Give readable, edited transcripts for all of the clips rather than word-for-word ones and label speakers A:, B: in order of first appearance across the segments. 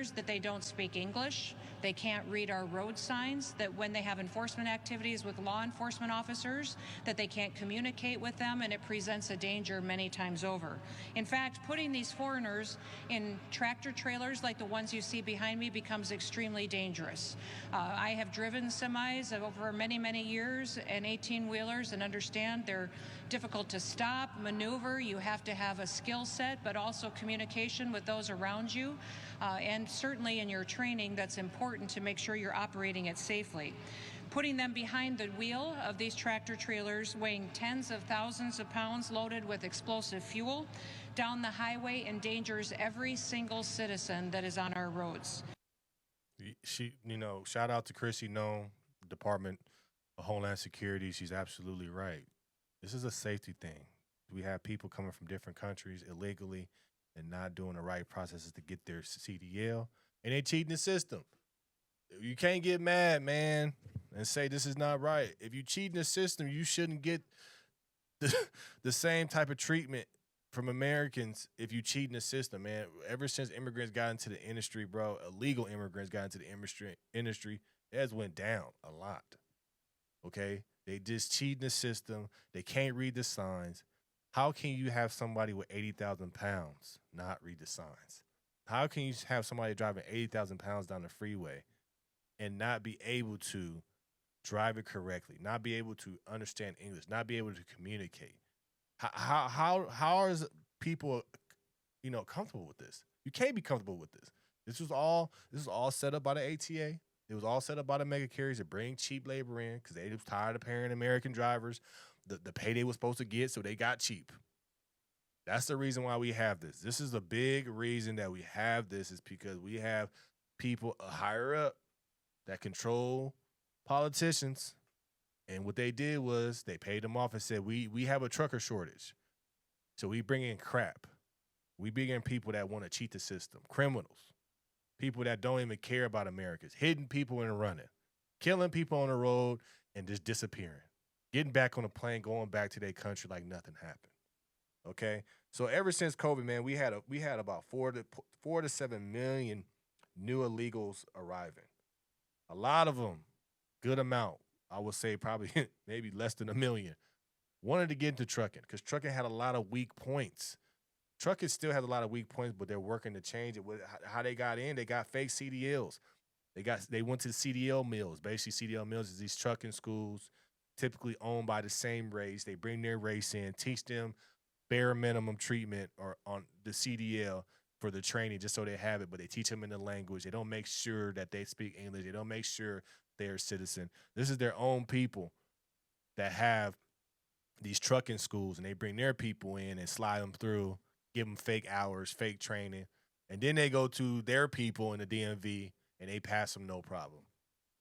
A: drivers that they don't speak English, they can't read our road signs, that when they have enforcement activities with law enforcement officers, that they can't communicate with them, and it presents a danger many times over. In fact, putting these foreigners in tractor trailers like the ones you see behind me becomes extremely dangerous. I have driven semis over many, many years and 18-wheelers and understand they're difficult to stop, maneuver. You have to have a skill set, but also communication with those around you. And certainly in your training, that's important to make sure you're operating it safely. Putting them behind the wheel of these tractor trailers weighing tens of thousands of pounds loaded with explosive fuel down the highway endangers every single citizen that is on our roads.
B: Shout out to Chrissy Nome, Department of Homeland Security. She's absolutely right. This is a safety thing. We have people coming from different countries illegally and not doing the right processes to get their CDL, and they cheating the system. You can't get mad, man, and say this is not right. If you cheat in the system, you shouldn't get the, the same type of treatment from Americans if you cheat in the system, man. Ever since immigrants got into the industry, bro, illegal immigrants got into the industry, it has went down a lot. Okay? They just cheat in the system. They can't read the signs. How can you have somebody with 80,000 pounds not read the signs? How can you have somebody driving 80,000 pounds down the freeway and not be able to drive it correctly, not be able to understand English, not be able to communicate? How is people, comfortable with this? You can't be comfortable with this. This was all set up by the ATA. It was all set up by the mega carriers to bring cheap labor in because they was tired of paying American drivers the pay they was supposed to get, so they got cheap. That's the reason why we have this. This is a big reason that we have this is because we have people higher up that control politicians. And what they did was they paid them off and said, we have a trucker shortage. So we bring in crap. We bring in people that want to cheat the system, criminals, people that don't even care about Americans, hitting people and running, killing people on the road and just disappearing, getting back on a plane, going back to their country like nothing happened. Okay? So ever since COVID, man, we had about 4 to 7 million new illegals arriving. A lot of them, good amount, I would say probably maybe less than a million, wanted to get into trucking because trucking had a lot of weak points. Trucking still has a lot of weak points, but they're working to change it. With how they got in, they got fake CDLs. They went to the CDL mills. Basically, CDL mills is these trucking schools, typically owned by the same race. They bring their race in, teach them bare minimum treatment or on the CDL for the training just so they have it, but they teach them in the language. They don't make sure that they speak English. They don't make sure they're a citizen. This is their own people that have these trucking schools, and they bring their people in and slide them through, give them fake hours, fake training, and then they go to their people in the DMV and they pass them no problem.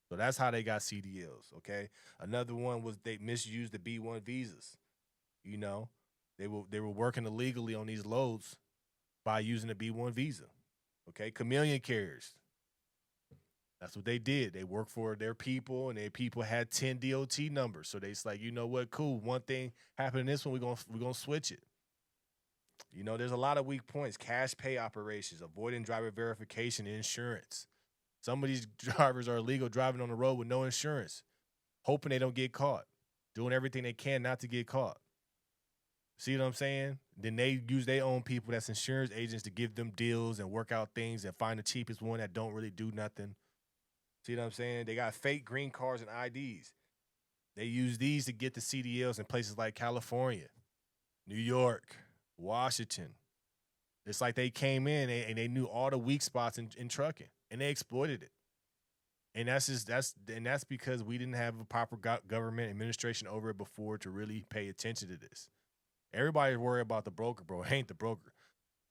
B: So that's how they got CDLs, okay? Another one was they misused the B1 visas. You know, they were working illegally on these loads by using the B1 visa. Okay, chameleon carriers. That's what they did. They worked for their people, and their people had 10 DOT numbers. So they like, you know what, cool. One thing happened in this one, we're gonna switch it. There's a lot of weak points. Cash pay operations, avoiding driver verification, and insurance. Some of these drivers are illegal driving on the road with no insurance, hoping they don't get caught, doing everything they can not to get caught. See what I'm saying? Then they use their own people that's insurance agents to give them deals and work out things and find the cheapest one that don't really do nothing. See what I'm saying? They got fake green cards and IDs. They use these to get the CDLs in places like California, New York, Washington. It's like they came in and they knew all the weak spots in trucking and they exploited it. And that's because we didn't have a proper government administration over it before to really pay attention to this. Everybody worry about the broker, bro. It ain't the broker.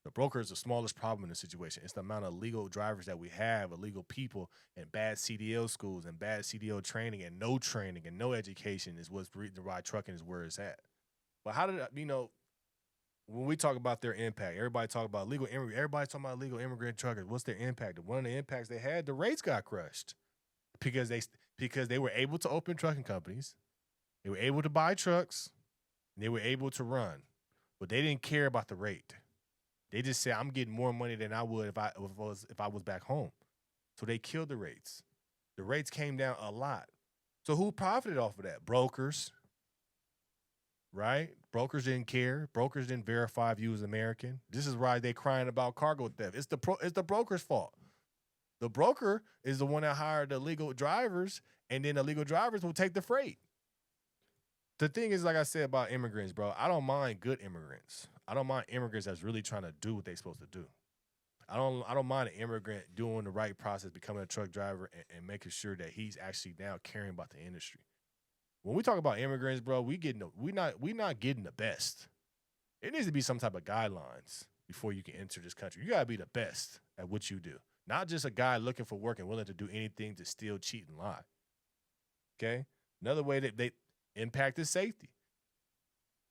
B: The broker is the smallest problem in the situation. It's the amount of illegal drivers that we have, illegal people, and bad CDL schools and bad CDL training and no education is what's the reason why trucking is where it's at. But how did when we talk about their impact, everybody talk about legal immigrant. Everybody talking about legal immigrant truckers. What's their impact? One of the impacts they had, the rates got crushed because they were able to open trucking companies, they were able to buy trucks, and they were able to run, but they didn't care about the rate. They just said I'm getting more money than I would if I was back home. So they killed the rates. The rates came down a lot. So who profited off of that? Brokers, right? Brokers didn't care. Brokers didn't verify if you was American. This is why they crying about cargo theft. It's the broker's fault. The broker is the one that hired the illegal drivers, and then the illegal drivers will take the freight. The thing is, like I said about immigrants, bro, I don't mind good immigrants. I don't mind immigrants that's really trying to do what they're supposed to do. I don't mind an immigrant doing the right process, becoming a truck driver, and making sure that he's actually now caring about the industry. When we talk about immigrants, bro, we not getting the best. It needs to be some type of guidelines before you can enter this country. You gotta be the best at what you do, not just a guy looking for work and willing to do anything to steal, cheat, and lie. Okay. Another way that they impact is safety.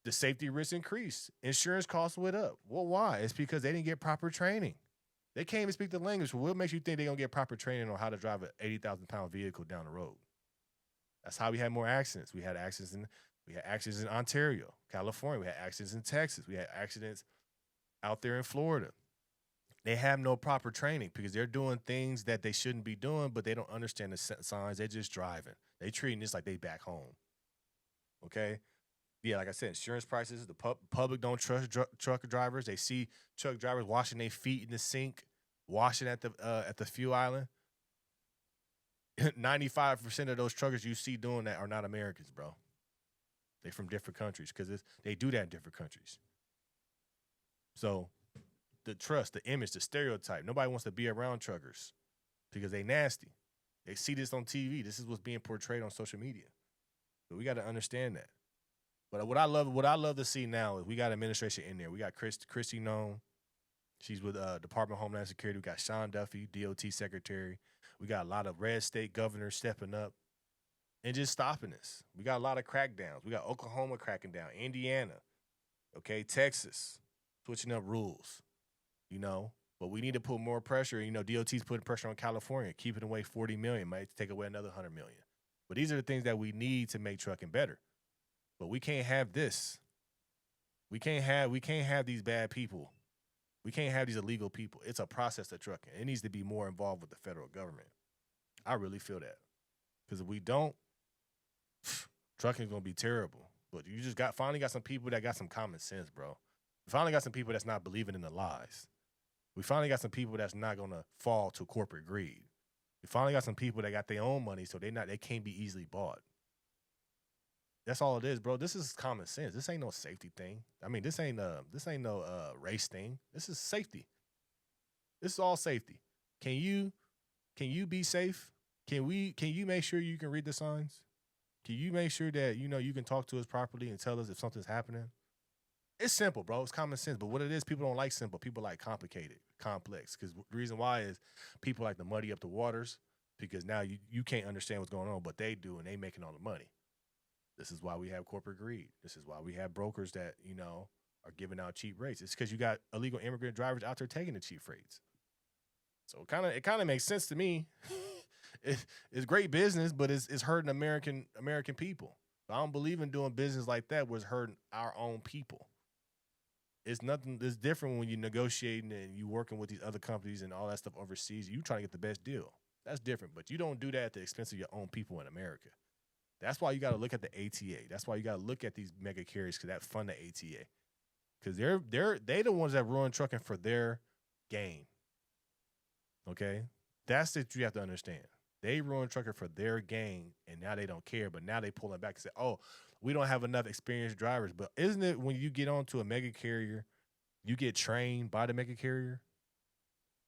B: The safety risks increased. Insurance costs went up. Well, why? It's because they didn't get proper training. They can't even speak the language. What makes you think they're going to get proper training on how to drive an 80,000-pound vehicle down the road? That's how we had more accidents. We had accidents in Ontario, California. We had accidents in Texas. We had accidents out there in Florida. They have no proper training because they're doing things that they shouldn't be doing, but they don't understand the signs. They're just driving. They treating this like they back home. Okay? Yeah, like I said, insurance prices, the public don't trust truck drivers. They see truck drivers washing their feet in the sink, washing at the fuel island. 95% of those truckers you see doing that are not Americans, bro. They from different countries because they do that in different countries. So the trust, the image, the stereotype, nobody wants to be around truckers because they nasty. They see this on TV. This is what's being portrayed on social media. But we got to understand that. But what I love to see now is we got administration in there. We got Kristi Noem. She's with Department of Homeland Security. We got Sean Duffy, DOT Secretary. We got a lot of red state governors stepping up and just stopping this. We got a lot of crackdowns. We got Oklahoma cracking down, Indiana, okay, Texas, switching up rules, But we need to put more pressure. DOT's putting pressure on California, keeping away $40 million, might take away another $100 million. But these are the things that we need to make trucking better. But we can't have this. We can't have these bad people. We can't have these illegal people. It's a process to trucking. It needs to be more involved with the federal government. I really feel that. Because if we don't, trucking is going to be terrible. But you just finally got some people that got some common sense, bro. We finally got some people that's not believing in the lies. We finally got some people that's not going to fall to corporate greed. We finally got some people that got their own money, so they can't be easily bought. That's all it is, bro. This is common sense. This ain't no safety thing. I mean, this ain't no race thing. This is safety. This is all safety. Can you be safe? Can you make sure you can read the signs? Can you make sure that you can talk to us properly and tell us if something's happening? It's simple, bro. It's common sense. But what it is, people don't like simple. People like complicated, complex. Because the reason why is people like to muddy up the waters because now you can't understand what's going on, but they do, and they making all the money. This is why we have corporate greed. This is why we have brokers that, are giving out cheap rates. It's because you got illegal immigrant drivers out there taking the cheap rates. So it kind of makes sense to me. It's great business, but it's hurting American people. I don't believe in doing business like that where it's hurting our own people. It's different when you're negotiating and you working with these other companies and all that stuff overseas. You trying to get the best deal. That's different, but you don't do that at the expense of your own people in America. That's why you got to look at the ATA. That's why you got to look at these mega carriers because that fund the ATA. Because they the ones that ruin trucking for their gain. Okay? That's what you have to understand. They ruin trucking for their gain, and now they don't care. But now they pulling back and say, oh, we don't have enough experienced drivers. But isn't it when you get onto a mega carrier, you get trained by the mega carrier?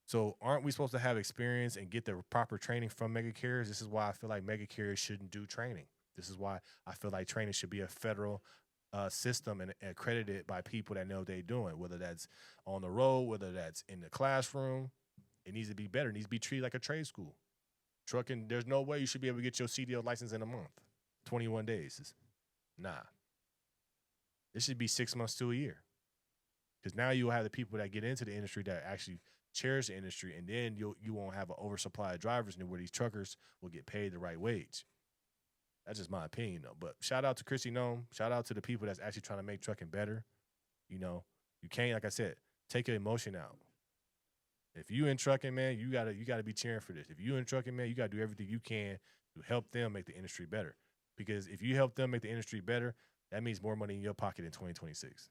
B: So aren't we supposed to have experience and get the proper training from mega carriers? This is why I feel like mega carriers shouldn't do training. This is why I feel like training should be a federal system and accredited by people that know what they're doing, whether that's on the road, whether that's in the classroom. It needs to be better. It needs to be treated like a trade school. Trucking, there's no way you should be able to get your CDL license in a month, 21 days. Nah. It should be 6 months to a year. Because now you'll have the people that get into the industry that actually cherish the industry, and then you won't have an oversupply of drivers where these truckers will get paid the right wage. That's just my opinion, though. But shout out to Kristi Noem. Shout out to the people that's actually trying to make trucking better. You can't, like I said, Take your emotion out. If you in trucking, man, you gotta be cheering for this. If you in trucking, man, you gotta do everything you can to help them make the industry better. Because if you help them make the industry better, that means more money in your pocket in 2026.